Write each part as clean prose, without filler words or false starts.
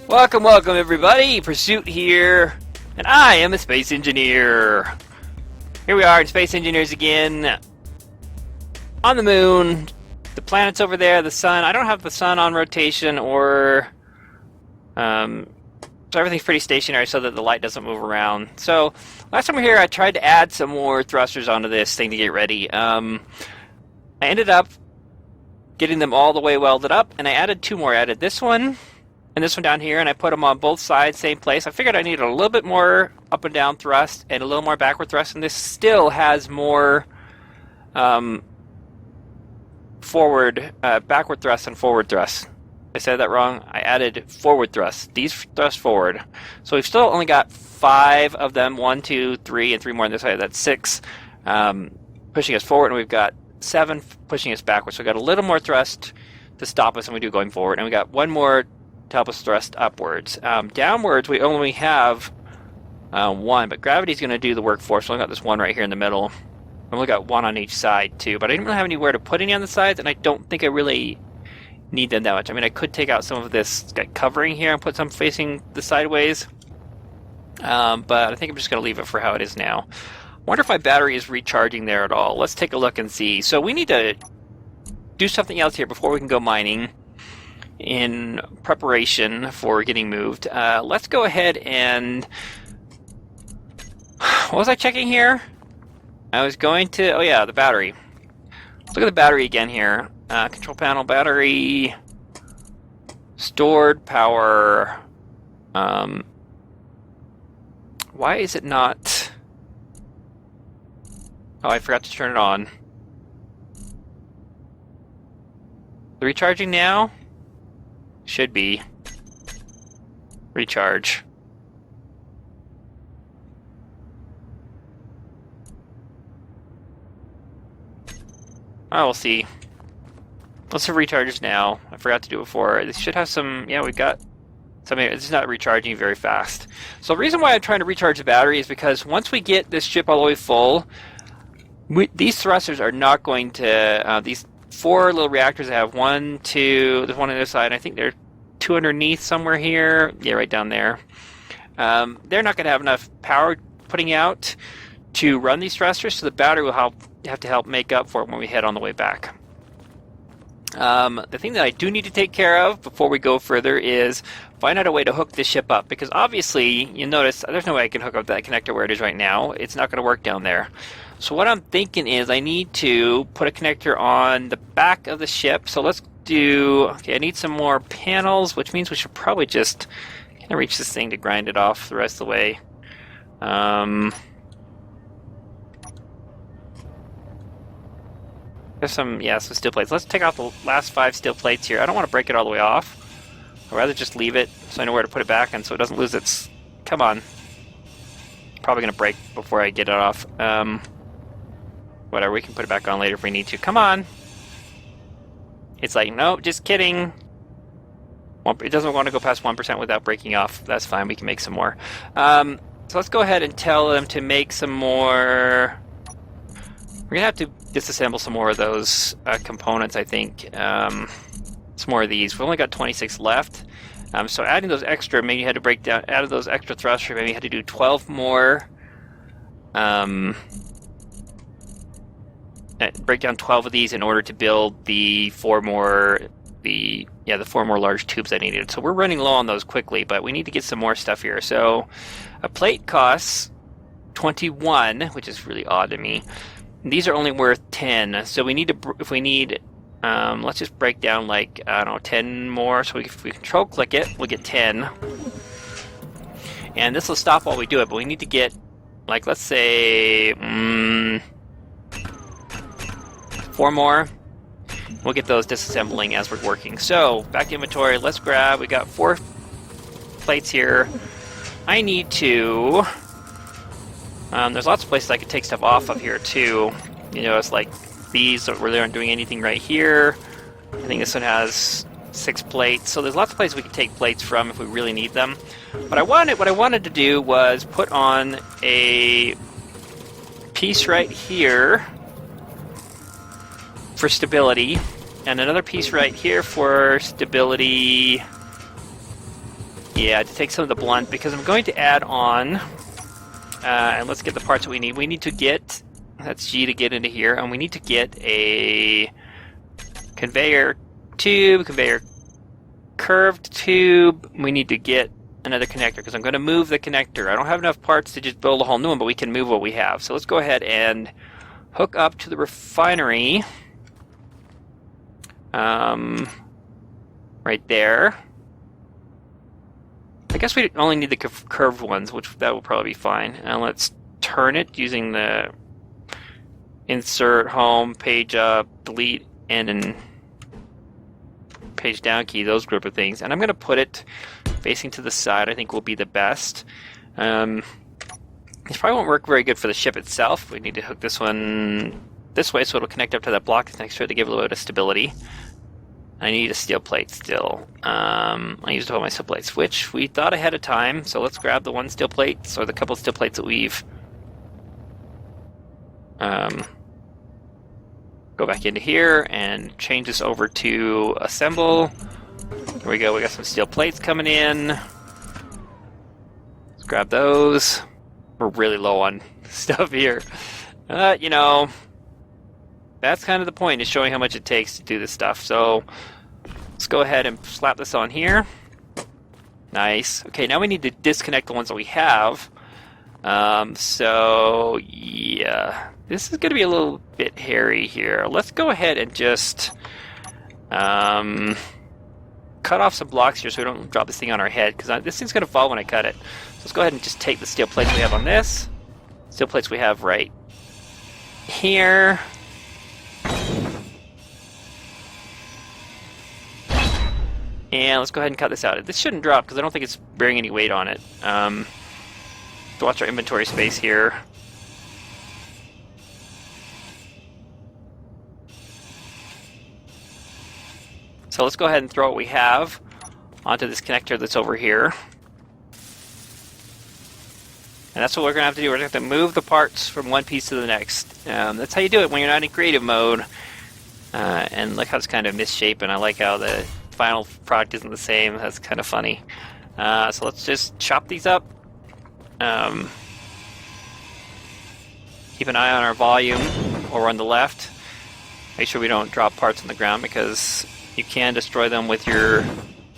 Welcome, welcome everybody, Pursuit here, and I am a space engineer. Here we are in Space Engineers again, on the moon, the planets over there, the sun. I don't have the sun on rotation or, so everything's pretty stationary so that the light doesn't move around. So, last time we were here I tried to add some more thrusters onto this thing to get ready. I ended up getting them all the way welded up, and I added two more. I added this one and this one down here, and I put them on both sides, same place. I figured I needed a little bit more up and down thrust and a little more backward thrust, and this still has more backward thrust and forward thrust. I said that wrong. I added forward thrust. These thrust forward. So we've still only got 5 of them. 1, 2, 3, and 3 more on this side. That's 6 pushing us forward, and we've got 7 pushing us backwards. So we've got a little more thrust to stop us than we do going forward, and we got 1 more to help us thrust upwards. Downwards, we only have 1, but gravity's going to do the work for us. So I got this 1 right here in the middle. I only got 1 on each side too, but I didn't really have anywhere to put any on the sides, and I don't think I really need them that much. I mean, I could take out some of this covering here and put some facing the sideways, but I think I'm just going to leave it for how it is now. I wonder if my battery is recharging there at all. Let's take a look and see. So we need to do something else here before we can go mining in preparation for getting moved. Let's go ahead and... What was I checking here? I was going to... Oh yeah, the battery. Let's look at the battery again here. Control panel, battery, stored power. Why is it not... Oh, I forgot to turn it on. The recharging now? Should be. Recharge. Oh, we'll see. Let's have recharges now. I forgot to do it before. This should have some... Yeah, we've got something. It's not recharging very fast. So the reason why I'm trying to recharge the battery is because once we get this ship all the way full, these thrusters are not going to... these 4 little reactors I have, 1, 2, there's 1 on the other side, and I think there are 2 underneath somewhere here. Yeah, right down there. They're not going to have enough power putting out to run these thrusters, so the battery will have to help make up for it when we head on the way back. The thing that I do need to take care of before we go further is find out a way to hook this ship up, because obviously, you notice, there's no way I can hook up that connector where it is right now. It's not going to work down there. So what I'm thinking is I need to put a connector on the back of the ship. So let's do... Okay, I need some more panels, which means we should probably just kind of reach this thing to grind it off the rest of the way. There's some steel plates. Let's take out the last 5 steel plates here. I don't want to break it all the way off. I'd rather just leave it so I know where to put it back and so it doesn't lose its... Come on. Probably going to break before I get it off. Whatever, we can put it back on later if we need to. Come on! It's like, no, just kidding. It doesn't want to go past 1% without breaking off. That's fine, we can make some more. So let's go ahead and tell them to make some more... We're going to have to disassemble some more of those components, I think. Some more of these. We've only got 26 left. So adding those extra, maybe you had to break down... Out of those extra thrusters, maybe you had to do 12 more... break down 12 of these in order to build the 4 more... the 4 more large tubes I needed. So we're running low on those quickly, but we need to get some more stuff here. So a plate costs 21, which is really odd to me. These are only worth 10, so we need to, if we need, let's just break down like, I don't know, 10 more, so if we control click it, we'll get 10. And this will stop while we do it, but we need to get, like, let's say, 4 more. We'll get those disassembling as we're working. So, back to inventory, let's grab, we got 4 plates here. I need to... there's lots of places I could take stuff off of here too. You know, it's like these where they aren't doing anything right here. I think this one has 6 plates. So there's lots of places we can take plates from if we really need them. But what I wanted to do was put on a piece right here for stability, and another piece right here for stability Yeah, to take some of the blunt, because I'm going to add on, and let's get the parts that we need. We need to get, that's G to get into here, and we need to get a conveyor tube, conveyor curved tube. We need to get another connector, because I'm going to move the connector. I don't have enough parts to just build a whole new one, but we can move what we have. So let's go ahead and hook up to the refinery. Right there. I guess we only need the curved ones, which that will probably be fine. And let's turn it using the insert, home, page up, delete, and then page down key, those group of things. And I'm going to put it facing to the side. I think will be the best. This probably won't work very good for the ship itself. We need to hook this one this way so it'll connect up to that block that's next to it to give it a little bit of stability. I need a steel plate still. I used all my steel plates, which we thought ahead of time. So let's grab the one steel plate, or the couple steel plates that we've go back into here and change this over to assemble. Here we go. We got some steel plates coming in. Let's grab those. We're really low on stuff here. You know, that's kind of the point, is showing how much it takes to do this stuff. So let's go ahead and slap this on here. Nice. Okay, now we need to disconnect the ones that we have. So yeah, this is going to be a little bit hairy here. Let's go ahead and just cut off some blocks here so we don't drop this thing on our head, because this thing's going to fall when I cut it. So let's go ahead and just take the steel plates we have on this. Steel plates we have right here. And let's go ahead and cut this out. This shouldn't drop because I don't think it's bearing any weight on it. Watch our inventory space here. So let's go ahead and throw what we have onto this connector that's over here. And that's what we're going to have to do. We're going to have to move the parts from one piece to the next. That's how you do it when you're not in creative mode. And look how it's kind of misshapen. I like how the final product isn't the same. That's kind of funny. So let's just chop these up. Keep an eye on our volume over on the left. Make sure we don't drop parts on the ground, because you can destroy them with your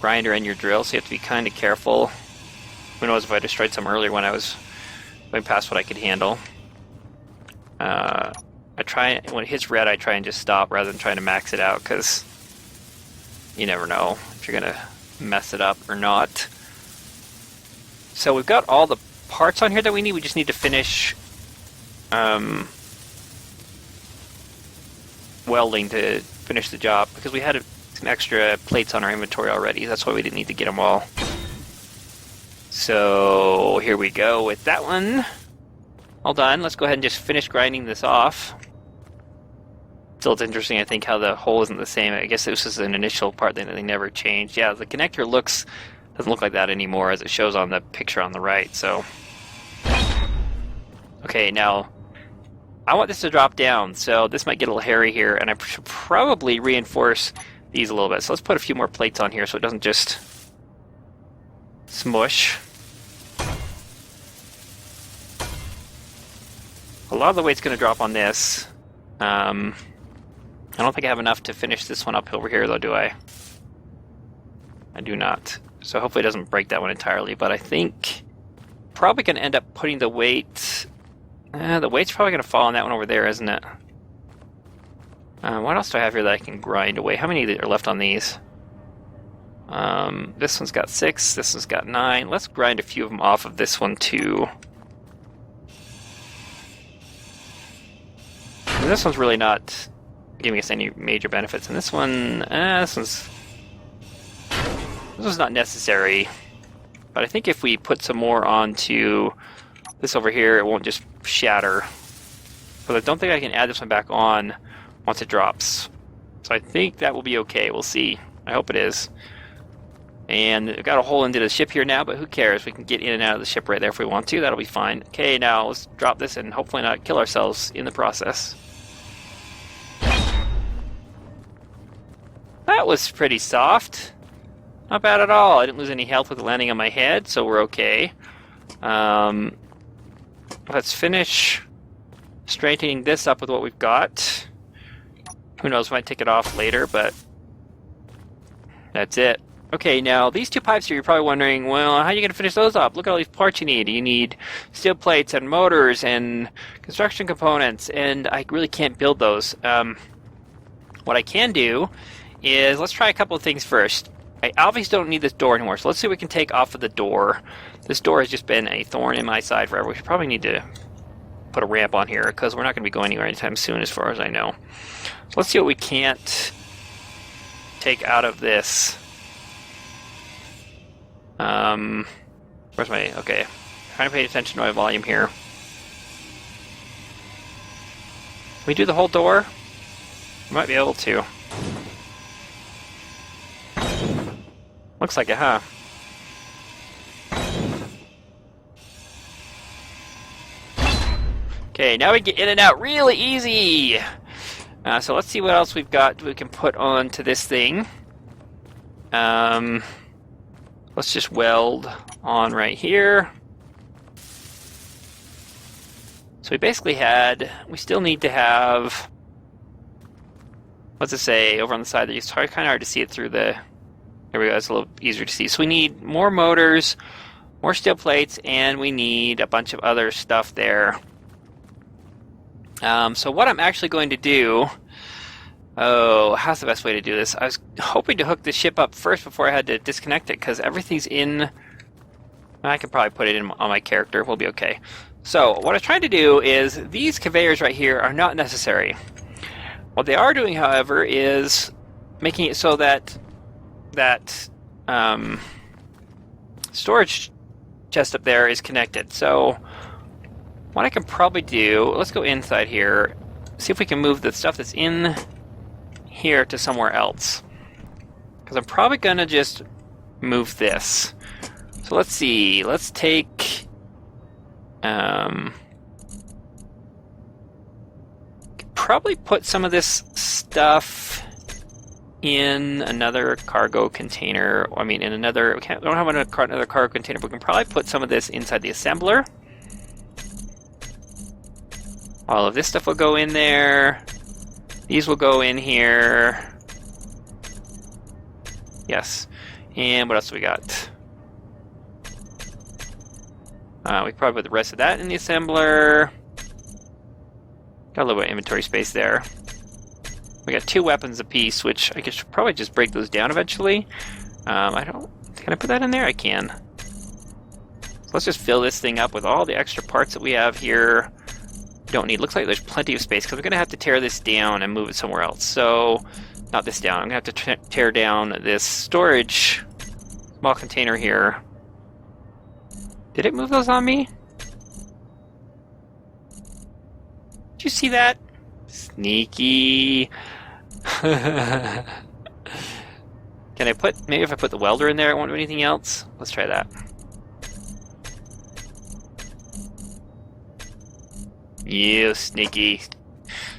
grinder and your drill, so you have to be kind of careful. Who knows if I destroyed some earlier when I was going past what I could handle. I try, when it hits red, I try and just stop rather than trying to max it out, because you never know if you're going to mess it up or not. So we've got all the parts on here that we need. We just need to finish welding to finish the job, because we had some extra plates on our inventory already. That's why we didn't need to get them all. So here we go with that one. All done. Let's go ahead and just finish grinding this off. Still, it's interesting, I think, how the hole isn't the same. I guess this is an initial part that they never changed. Yeah, the connector doesn't look like that anymore as it shows on the picture on the right. So, okay, now I want this to drop down, so this might get a little hairy here, and I should probably reinforce these a little bit. So let's put a few more plates on here so it doesn't just smush. A lot of the weight's going to drop on this. I don't think I have enough to finish this one up over here, though, do I? I do not. So hopefully it doesn't break that one entirely, but I think probably going to end up putting the weight... the weight's probably going to fall on that one over there, isn't it? What else do I have here that I can grind away? How many are left on these? This one's got 6, this one's got 9. Let's grind a few of them off of this one, too. And this one's really not giving us any major benefits. And this one, this one's not necessary. But I think if we put some more onto this over here, it won't just shatter. But I don't think I can add this one back on once it drops. So I think that will be okay. We'll see. I hope it is. And we've got a hole into the ship here now, but who cares? We can get in and out of the ship right there if we want to. That'll be fine. Okay, now let's drop this and hopefully not kill ourselves in the process. That was pretty soft. Not bad at all. I didn't lose any health with landing on my head, so we're okay. Let's finish straightening this up with what we've got. Who knows, might take it off later, but that's it. Okay, now these two pipes here, you're probably wondering, well, how are you going to finish those up? Look at all these parts you need. You need steel plates and motors and construction components, and I really can't build those. What I can do is, let's try a couple of things first. I obviously don't need this door anymore, so let's see what we can take off of the door. This door has just been a thorn in my side forever. We should probably need to put a ramp on here, because we're not going to be going anywhere anytime soon, as far as I know. So let's see what we can't take out of this. Where's my... Okay. Trying to pay attention to my volume here. Can we do the whole door? We might be able to. Looks like it, huh? Okay, now we get in and out really easy! So let's see what else we've got we can put onto this thing. Let's just weld on right here. So we basically we still need to have, what's it say over on the side there? It's kind of hard to see it through the, there we go, it's a little easier to see. So we need more motors, more steel plates, and we need a bunch of other stuff there. So what I'm actually going to do, how's the best way to do this? I was hoping to hook the ship up first before I had to disconnect it, because everything's in, I can probably put it in on my character, we'll be okay. So what I'm trying to do is, these conveyors right here are not necessary. What they are doing, however, is making it so that storage chest up there is connected. So what I can probably do, let's go inside here, see if we can move the stuff that's in here to somewhere else. Because I'm probably going to just move this. So let's see, let's take... probably put some of this stuff in another cargo container. I mean, in another... We don't have another cargo container, but we can probably put some of this inside the assembler. All of this stuff will go in there. These will go in here. Yes. And what else do we got? We can probably put the rest of that in the assembler. Got a little bit of inventory space there. We got 2 weapons apiece, which I could probably just break those down eventually. Can I put that in there? I can. So let's just fill this thing up with all the extra parts that we have here. Don't need. Looks like there's plenty of space, because we're going to have to tear this down and move it somewhere else. So, not this down. I'm going to have to tear down this storage small container here. Did it move those on me? Did you see that? Sneaky. Can I put... Maybe if I put the welder in there, it won't do anything else? Let's try that. You sneaky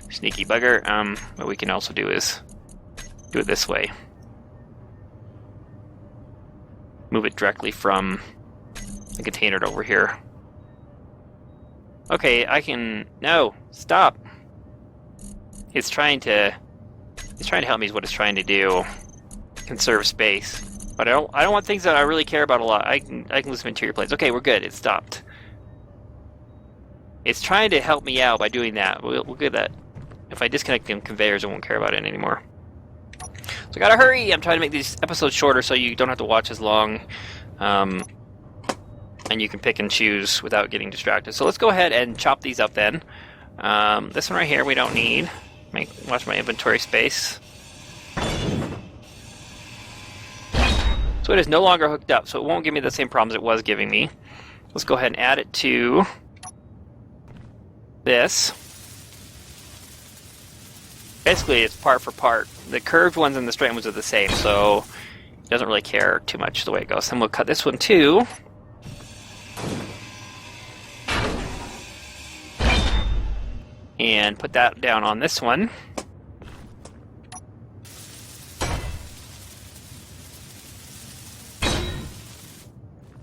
bugger. What we can also do is do it this way. Move it directly from the container to over here. Okay, I can... No! Stop! It's trying to help me is what it's trying to do. Conserve space. But I don't want things that I really care about a lot. I can lose some interior plates. Okay, we're good. It stopped. It's trying to help me out by doing that. We'll get that. If I disconnect the conveyors, I won't care about it anymore. So I gotta hurry! I'm trying to make these episodes shorter so you don't have to watch as long. And you can pick and choose without getting distracted. So let's go ahead and chop these up then. This one right here we don't need. Watch my inventory space. So it is no longer hooked up, so it won't give me the same problems it was giving me. Let's go ahead and add it to this. Basically, it's part for part. The curved ones and the straight ones are the same, so it doesn't really care too much the way it goes. Then we'll cut this one too. And put that down on this one.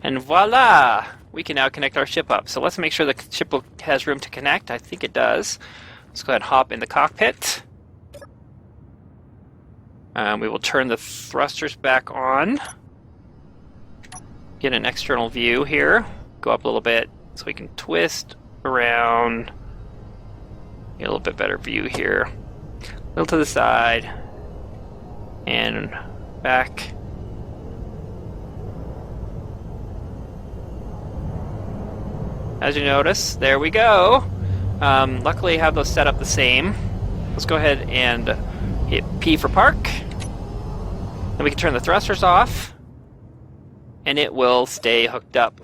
And voila! We can now connect our ship up. So let's make sure the ship has room to connect. I think it does. Let's go ahead and hop in the cockpit. We will turn the thrusters back on. Get an external view here. Go up a little bit so we can twist around. Get a little bit better view here. A little to the side. And back. As you notice, there we go. Luckily I have those set up the same. Let's go ahead and hit P for park. Then we can turn the thrusters off. And it will stay hooked up.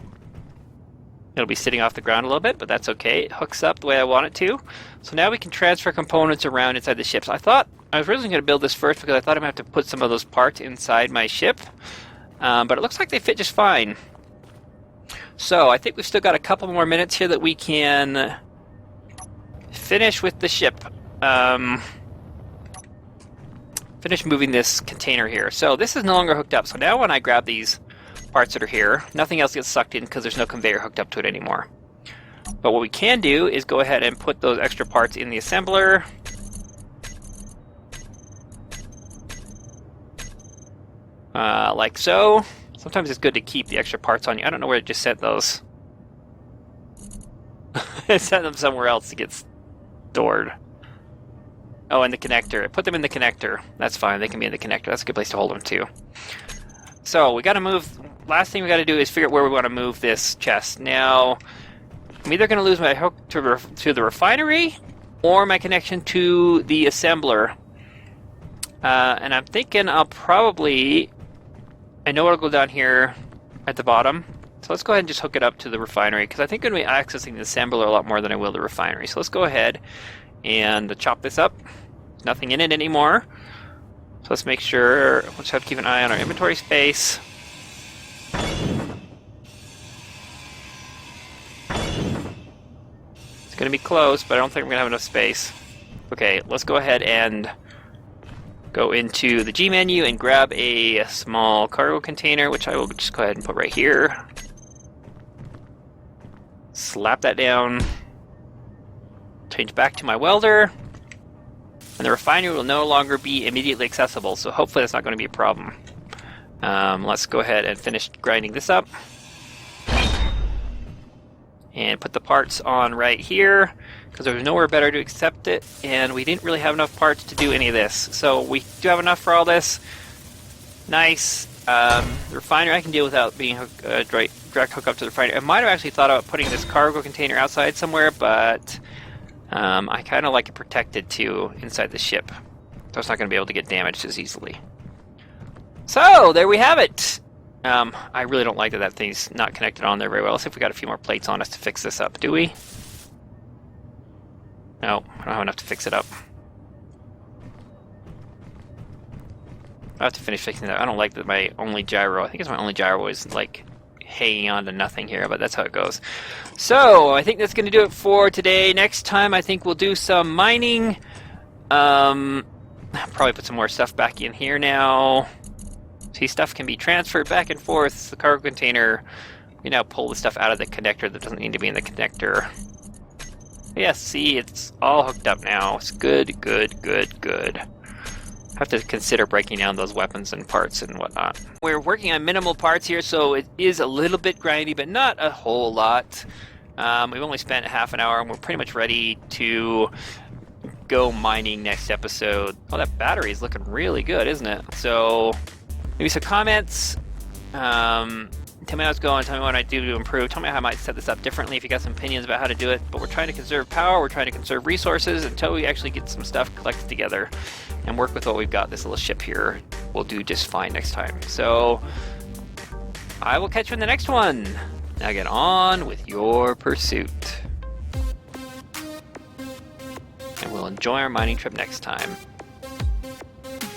It'll be sitting off the ground a little bit, but that's okay. It hooks up the way I want it to. So now we can transfer components around inside the ships. I was originally going to build this first because I thought I'm going to have to put some of those parts inside my ship. But it looks like they fit just fine. So I think we've still got a couple more minutes here that we can finish with the ship. Finish moving this container here. So this is no longer hooked up. So now when I grab these parts that are here, nothing else gets sucked in because there's no conveyor hooked up to it anymore. But what we can do is go ahead and put those extra parts in the assembler. Like so. Sometimes it's good to keep the extra parts on you. I don't know where it just sent those. It sent them somewhere else to get stored. Oh, in the connector. Put them in the connector. That's fine. They can be in the connector. That's a good place to hold them too. So we got to move. Last thing we got to do is figure out where we want to move this chest. Now, I'm either going to lose my hook to the refinery or my connection to the assembler. And I'm thinking I'll probably... I know it'll go down here at the bottom. So let's go ahead and just hook it up to the refinery, because I think I'm going to be accessing the assembler a lot more than I will the refinery. So let's go ahead and chop this up. There's nothing in it anymore. So let's make sure, we'll just have to keep an eye on our inventory space. It's going to be close, but I don't think we're going to have enough space. Okay, let's go ahead and go into the G menu and grab a small cargo container, which I will just go ahead and put right here. Slap that down. Change back to my welder. And the refinery will no longer be immediately accessible, so hopefully that's not going to be a problem. Let's go ahead and finish grinding this up. And put the parts on right here, because there was nowhere better to accept it, and we didn't really have enough parts to do any of this. So we do have enough for all this. Nice. The refinery I can deal without being direct hook up to the refinery. I might have actually thought about putting this cargo container outside somewhere, but I kind of like it protected too inside the ship. So it's not going to be able to get damaged as easily. So there we have it. I really don't like that thing's not connected on there very well. Let's see if we got a few more plates on us to fix this up. Do we? No, I don't have enough to fix it up. I have to finish fixing that. I don't like that my only gyro, I think it's my only gyro, is like hanging on to nothing here, but that's how it goes. So I think that's going to do it for today. Next time I think we'll do some mining. Probably put some more stuff back in here now. See, stuff can be transferred back and forth. The cargo container, we now pull the stuff out of the connector that doesn't need to be in the connector. Yes, see, it's all hooked up now. It's good, good, good, good. Have to consider breaking down those weapons and parts and whatnot. We're working on minimal parts here, so it is a little bit grindy, but not a whole lot. We've only spent half an hour, and we're pretty much ready to go mining next episode. Oh, that battery is looking really good, isn't it? So, maybe some comments. Tell me how it's going, tell me what I do to improve, tell me how I might set this up differently if you got some opinions about how to do it. But we're trying to conserve power, we're trying to conserve resources until we actually get some stuff collected together and work with what we've got. This little ship here will do just fine next time. So, I will catch you in the next one. Now get on with your pursuit. And we'll enjoy our mining trip next time.